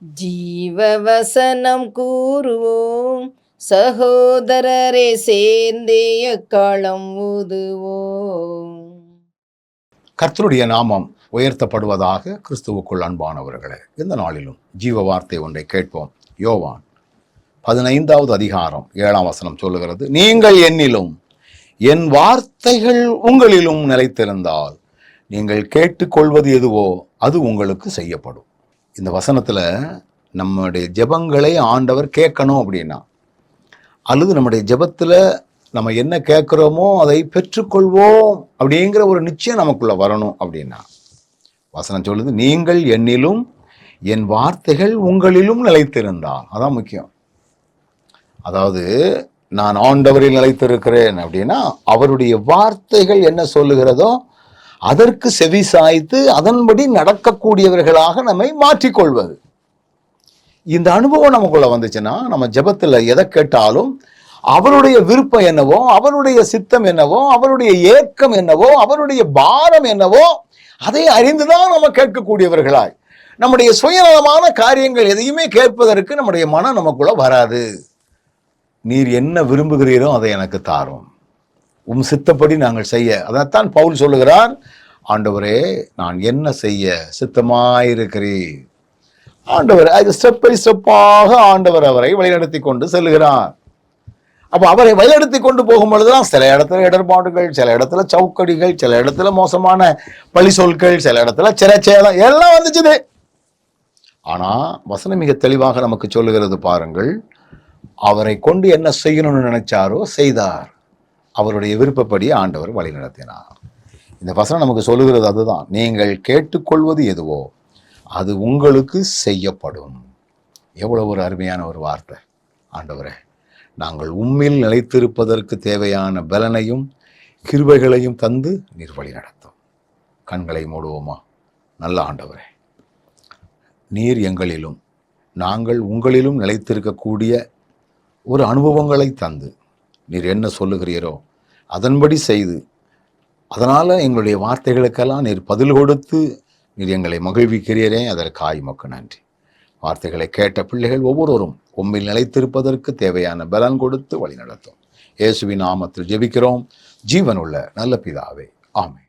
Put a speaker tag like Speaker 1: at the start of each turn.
Speaker 1: ஜீவவசனம் கூறுவோம், சகோதரரே சேர்ந்தே எக்காலம் ஊதுவோம்.
Speaker 2: கர்த்தருடைய நாமம் உயர்த்தப்படுவதாக. கிறிஸ்துவுக்குள் அன்பானவர்களே, இந்த நாளிலும் ஜீவ வார்த்தை ஒன்றை கேட்போம். யோவான் 15வது அதிகாரம் 7ஆம் வசனம் சொல்லுகிறது, நீங்கள் என்னிலும் என் வார்த்தைகள் உங்களிலும் நிலைத்திருந்தால் நீங்கள் கேட்டுக்கொள்வது எதுவோ அது உங்களுக்கு செய்யப்படும். இந்த வசனத்துல நம்முடைய ஜெபங்களை ஆண்டவர் கேட்கணும் அப்படின்னா, அல்லது நம்முடைய ஜெபத்துல நம்ம என்ன கேட்குறோமோ அதை பெற்றுக்கொள்வோம் அப்படிங்கிற ஒரு நிச்சயம் நமக்குள்ள வரணும் அப்படின்னா, வசனம் சொல்லுது, நீங்கள் என்னிலும் என் வார்த்தைகள் உங்களிலும் நிலைத்திருந்தால். அதான் முக்கியம். அதாவது நான் ஆண்டவரில் நிலைத்திருக்கிறேன் அப்படின்னா அவருடைய வார்த்தைகள் என்ன சொல்லுகிறதோ அதற்கு செவி சாய்த்து அதன்படி நடக்கக்கூடியவர்களாக நம்மை மாற்றிக்கொள்வது. இந்த அனுபவம் நமக்குள்ள வந்துச்சுன்னா நம்ம ஜெபத்துல எதை கேட்டாலும் அவருடைய விருப்பம் என்னவோ, அவருடைய சித்தம் என்னவோ, அவருடைய ஏக்கம் என்னவோ, அவருடைய பாரம் என்னவோ அதை அறிந்துதான் நம்ம கேட்கக்கூடியவர்களாய், நம்முடைய சுயநலமான காரியங்கள் எதையுமே கேட்பதற்கு நம்முடைய மனம் நமக்குள்ள வராது. நீர் என்ன விரும்புகிறீரோ அதை எனக்கு தாரும், உம் சித்தப்படி நாங்கள் செய்ய. அதைத்தான் பவுல் சொல்லுகிறார், ஆண்டவரே நான் என்ன செய்ய சித்தமாயிருக்கிறீர். ஆண்டவர் அது ஸ்டெப் பை ஸ்டெப்பாக ஆண்டவர் அவரை வழிநடத்தி கொண்டு செல்லுகிறார். அப்போ அவரை வழிநடத்தி கொண்டு போகும் பொழுதுதான் சில இடத்துல இடர்பாடுகள், சில இடத்துல சவுக்கடிகள், சில இடத்துல மோசமான பழி சொற்கள், சில இடத்துல சிறைச்சேதம் எல்லாம் வந்துச்சுது. ஆனா வசனம் மிக தெளிவாக நமக்கு சொல்லுகிறது பாருங்கள், அவரை கொண்டு என்ன செய்யணும்னு நினைச்சாரோ செய்தார், அவருடைய விருப்பப்படி ஆண்டவர் வழி நடத்தினார். இந்த வசனம் நமக்கு சொல்லுகிறது அதுதான், நீங்கள் கேட்டுக்கொள்வது எதுவோ அது உங்களுக்கு செய்யப்படும். எவ்வளவு ஒரு அருமையான ஒரு வார்த்தை. ஆண்டவரே, நாங்கள் உம்மில் நிலைத்திருப்பதற்கு தேவையான பலனையும் கிருபைகளையும் தந்து நீர் வழி நடத்தும். கண்களை மூடுவோமா? நல்ல ஆண்டவரே, நீர் எங்களிலும் நாங்கள் உங்களிலும் நிலைத்திருக்கக்கூடிய ஒரு அனுபவங்களை தந்து நீர் என்ன சொல்லுகிறீரோ அதன்படி செய்து, அதனால் எங்களுடைய வார்த்தைகளுக்கெல்லாம் நீர் பதில் கொடுத்து நீர் எங்களை மகிழ்விக்கிறீரே, அதற்காய் உமக்கு நன்றி. வார்த்தைகளை கேட்ட பிள்ளைகள் ஒவ்வொருவரும் உம்மில் நிலைத்திருப்பதற்கு தேவையான பலன் கொடுத்து வழி நடத்தும். இயேசுவின் நாமத்தில் ஜெபிக்கிறோம், ஜீவனுள்ள நல்ல பிதாவே, ஆமென்.